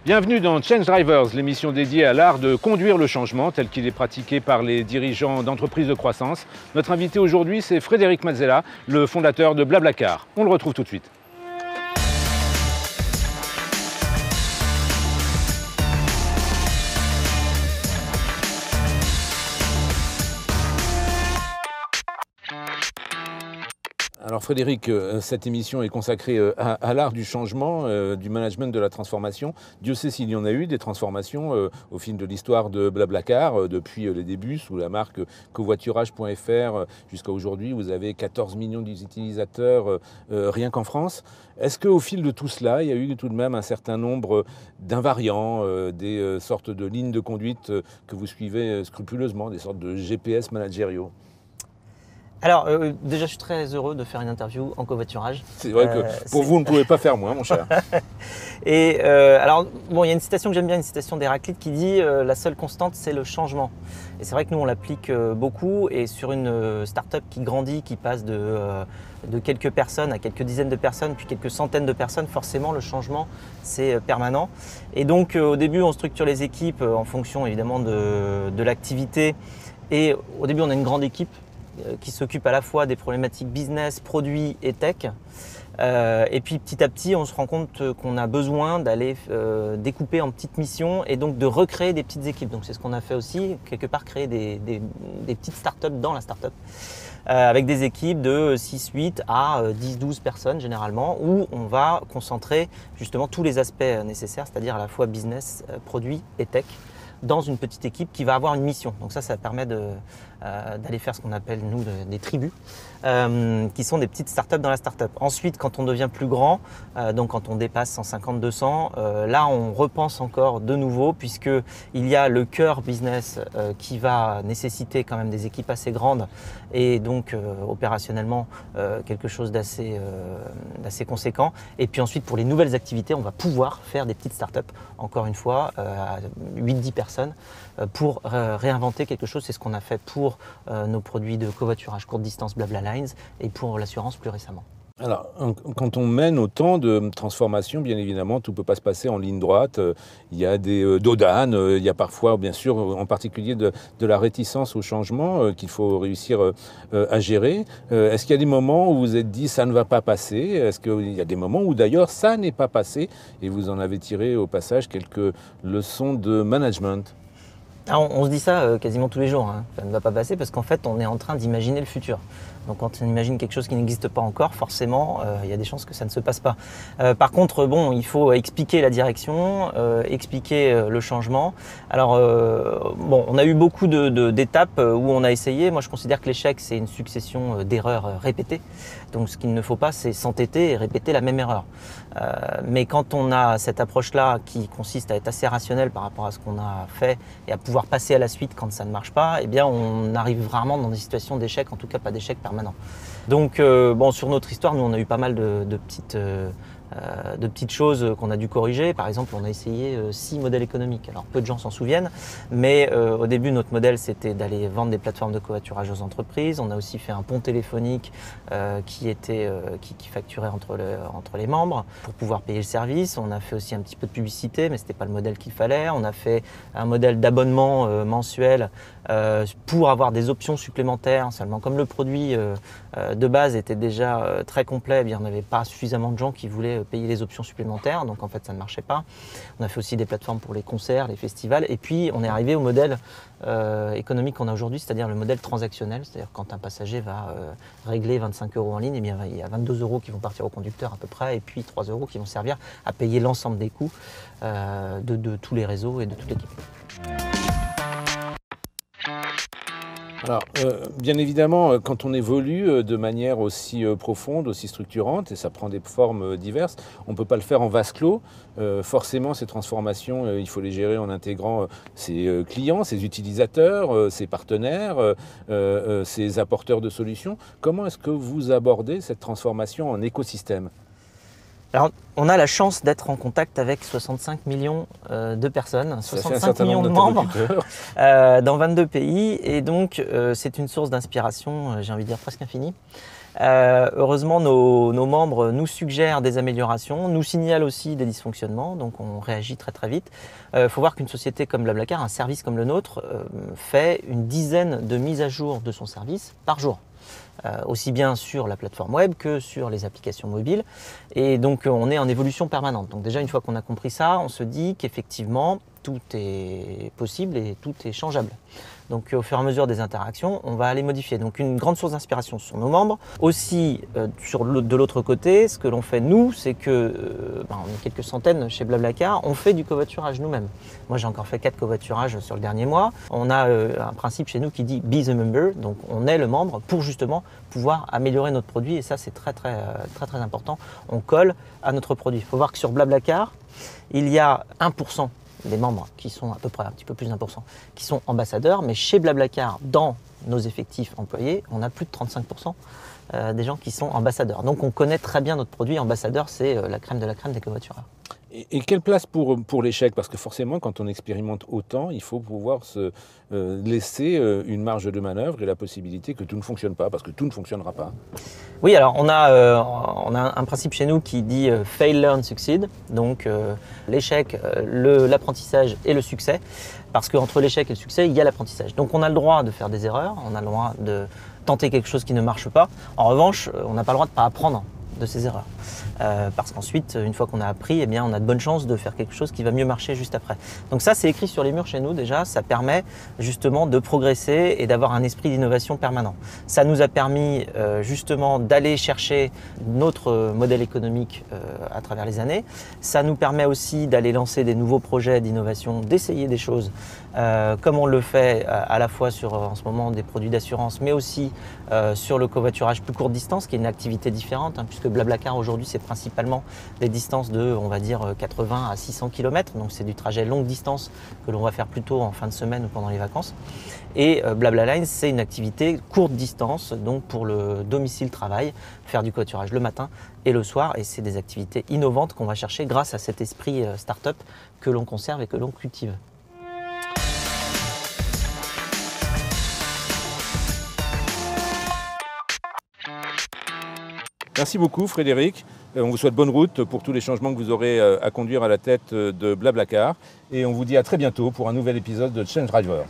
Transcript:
Bienvenue dans Change Drivers, l'émission dédiée à l'art de conduire le changement tel qu'il est pratiqué par les dirigeants d'entreprises de croissance. Notre invité aujourd'hui, c'est Frédéric Mazzella, le fondateur de Blablacar. On le retrouve tout de suite. Alors Frédéric, cette émission est consacrée à l'art du changement, du management de la transformation. Dieu sait s'il y en a eu des transformations au fil de l'histoire de Blablacar, depuis les débuts sous la marque covoiturage.fr jusqu'à aujourd'hui. Vous avez 14 millions d'utilisateurs rien qu'en France. Est-ce qu'au fil de tout cela, il y a eu tout de même un certain nombre d'invariants, des sortes de lignes de conduite que vous suivez scrupuleusement, des sortes de GPS managériaux? Alors, déjà, je suis très heureux de faire une interview en covoiturage. C'est vrai que pour vous, on ne pouvait pas faire moins, mon cher. Et alors, bon, il y a une citation que j'aime bien, une citation d'Héraclite qui dit la seule constante, c'est le changement. Et c'est vrai que nous, on l'applique beaucoup. Et sur une start-up qui grandit, qui passe de quelques personnes à quelques dizaines de personnes, puis quelques centaines de personnes, forcément, le changement, c'est permanent. Et donc, au début, on structure les équipes en fonction, évidemment, de l'activité. Et au début, on a une grande équipe qui s'occupe à la fois des problématiques business, produits et tech. Et puis petit à petit, on se rend compte qu'on a besoin d'aller découper en petites missions et donc de recréer des petites équipes. Donc c'est ce qu'on a fait aussi, quelque part créer des petites startups dans la startup. Avec des équipes de 6, 8 à 10, 12 personnes généralement, où on va concentrer justement tous les aspects nécessaires, c'est-à-dire à la fois business, produits et tech, dans une petite équipe qui va avoir une mission. Donc ça permet d'aller faire ce qu'on appelle, nous, des tribus, qui sont des petites startups dans la startup. Ensuite, quand on devient plus grand, donc quand on dépasse 150, 200, là, on repense encore de nouveau, puisqu'il y a le cœur business qui va nécessiter quand même des équipes assez grandes et donc opérationnellement quelque chose d'assez conséquent. Et puis ensuite, pour les nouvelles activités, on va pouvoir faire des petites startups, encore une fois, à 8-10 personnes, pour réinventer quelque chose. C'est ce qu'on a fait pour nos produits de covoiturage courte distance BlablaLines et pour l'assurance plus récemment. Alors, quand on mène autant de transformations, bien évidemment, tout ne peut pas se passer en ligne droite. Il y a des dodanes, il y a parfois, bien sûr, en particulier de la réticence au changement qu'il faut réussir à gérer. Est-ce qu'il y a des moments où vous vous êtes dit ça ne va pas passer? Est-ce qu'il y a des moments où d'ailleurs ça n'est pas passé et vous en avez tiré au passage quelques leçons de management? Alors, on se dit ça quasiment tous les jours, hein. Ça ne va pas passer parce qu'en fait, on est en train d'imaginer le futur. Donc quand on imagine quelque chose qui n'existe pas encore, forcément, il y a des chances que ça ne se passe pas. Par contre, bon, il faut expliquer la direction, expliquer le changement. Alors, bon, on a eu beaucoup d'étapes où on a essayé. Moi, je considère que l'échec, c'est une succession d'erreurs répétées. Donc ce qu'il ne faut pas, c'est s'entêter et répéter la même erreur. Mais quand on a cette approche-là qui consiste à être assez rationnel par rapport à ce qu'on a fait et à pouvoir passer à la suite quand ça ne marche pas, eh bien on arrive rarement dans des situations d'échec, en tout cas pas d'échec permanent. Donc bon, sur notre histoire, nous on a eu pas mal de petites choses qu'on a dû corriger. Par exemple, on a essayé 6 modèles économiques. Alors peu de gens s'en souviennent, mais au début notre modèle c'était d'aller vendre des plateformes de covoiturage aux entreprises. On a aussi fait un pont téléphonique qui facturait entre les membres pour pouvoir payer le service. On a fait aussi un petit peu de publicité, mais c'était pas le modèle qu'il fallait. On a fait un modèle d'abonnement mensuel pour avoir des options supplémentaires. Seulement comme le produit de base était déjà très complet, eh bien, on n'avait pas suffisamment de gens qui voulaient payer les options supplémentaires, donc en fait ça ne marchait pas. On a fait aussi des plateformes pour les concerts, les festivals, et puis on est arrivé au modèle économique qu'on a aujourd'hui, c'est-à-dire le modèle transactionnel, c'est-à-dire quand un passager va régler 25 € en ligne, eh bien, il y a 22 € qui vont partir au conducteur à peu près, et puis 3 € qui vont servir à payer l'ensemble des coûts de tous les réseaux et de toute l'équipe. Alors, bien évidemment, quand on évolue de manière aussi profonde, aussi structurante, et ça prend des formes diverses, on ne peut pas le faire en vase clos. Forcément, ces transformations, il faut les gérer en intégrant ses clients, ses utilisateurs, ses partenaires, ses apporteurs de solutions. Comment est-ce que vous abordez cette transformation en écosystème ? Alors, on a la chance d'être en contact avec 65 millions de personnes, 65 millions de membres dans 22 pays. Et donc, c'est une source d'inspiration, j'ai envie de dire presque infinie. Heureusement, nos membres nous suggèrent des améliorations, nous signalent aussi des dysfonctionnements, donc on réagit très très vite. Il faut voir qu'une société comme BlaBlaCar, un service comme le nôtre, fait une dizaine de mises à jour de son service par jour. Aussi bien sur la plateforme web que sur les applications mobiles. Et donc on est en évolution permanente. Donc déjà une fois qu'on a compris ça, on se dit qu'effectivement tout est possible et tout est changeable. Donc au fur et à mesure des interactions, on va aller modifier. Donc une grande source d'inspiration sont nos membres. Aussi, de l'autre côté, ce que l'on fait nous, c'est que, on est quelques centaines chez BlaBlaCar, on fait du covoiturage nous-mêmes. Moi j'ai encore fait 4 covoiturages sur le dernier mois. On a un principe chez nous qui dit « Be the member », donc on est le membre pour justement pouvoir améliorer notre produit et ça c'est très important. On colle à notre produit. Il faut voir que sur BlaBlaCar, il y a 1% des membres qui sont à peu près un petit peu plus d'1%, qui sont ambassadeurs, mais chez BlaBlaCar, dans nos effectifs employés, on a plus de 35% des gens qui sont ambassadeurs. Donc on connaît très bien notre produit. Ambassadeur, c'est la crème de la crème des covoitureurs. Et quelle place pour l'échec? Parce que forcément, quand on expérimente autant, il faut pouvoir se laisser une marge de manœuvre et la possibilité que tout ne fonctionne pas, parce que tout ne fonctionnera pas. Oui, alors on a un principe chez nous qui dit fail, learn, succeed. Donc l'échec, l'apprentissage et le succès. Parce qu'entre l'échec et le succès, il y a l'apprentissage. Donc on a le droit de faire des erreurs, on a le droit de tenter quelque chose qui ne marche pas. En revanche, on n'a pas le droit de ne pas apprendre de ces erreurs. Parce qu'ensuite, une fois qu'on a appris, eh bien, on a de bonnes chances de faire quelque chose qui va mieux marcher juste après. Donc ça, c'est écrit sur les murs chez nous déjà. Ça permet justement de progresser et d'avoir un esprit d'innovation permanent. Ça nous a permis justement d'aller chercher notre modèle économique à travers les années. Ça nous permet aussi d'aller lancer des nouveaux projets d'innovation, d'essayer des choses comme on le fait à la fois sur en ce moment des produits d'assurance, mais aussi sur le covoiturage plus courte distance, qui est une activité différente, puisque BlaBlaCar aujourd'hui c'est principalement des distances de, on va dire, 80 à 600 km, donc c'est du trajet longue distance que l'on va faire plutôt en fin de semaine ou pendant les vacances. Et BlaBlaLine, c'est une activité courte distance, donc pour le domicile-travail, faire du covoiturage le matin et le soir, et c'est des activités innovantes qu'on va chercher grâce à cet esprit start-up que l'on conserve et que l'on cultive. Merci beaucoup Frédéric. On vous souhaite bonne route pour tous les changements que vous aurez à conduire à la tête de BlaBlaCar. Et on vous dit à très bientôt pour un nouvel épisode de Change Driver.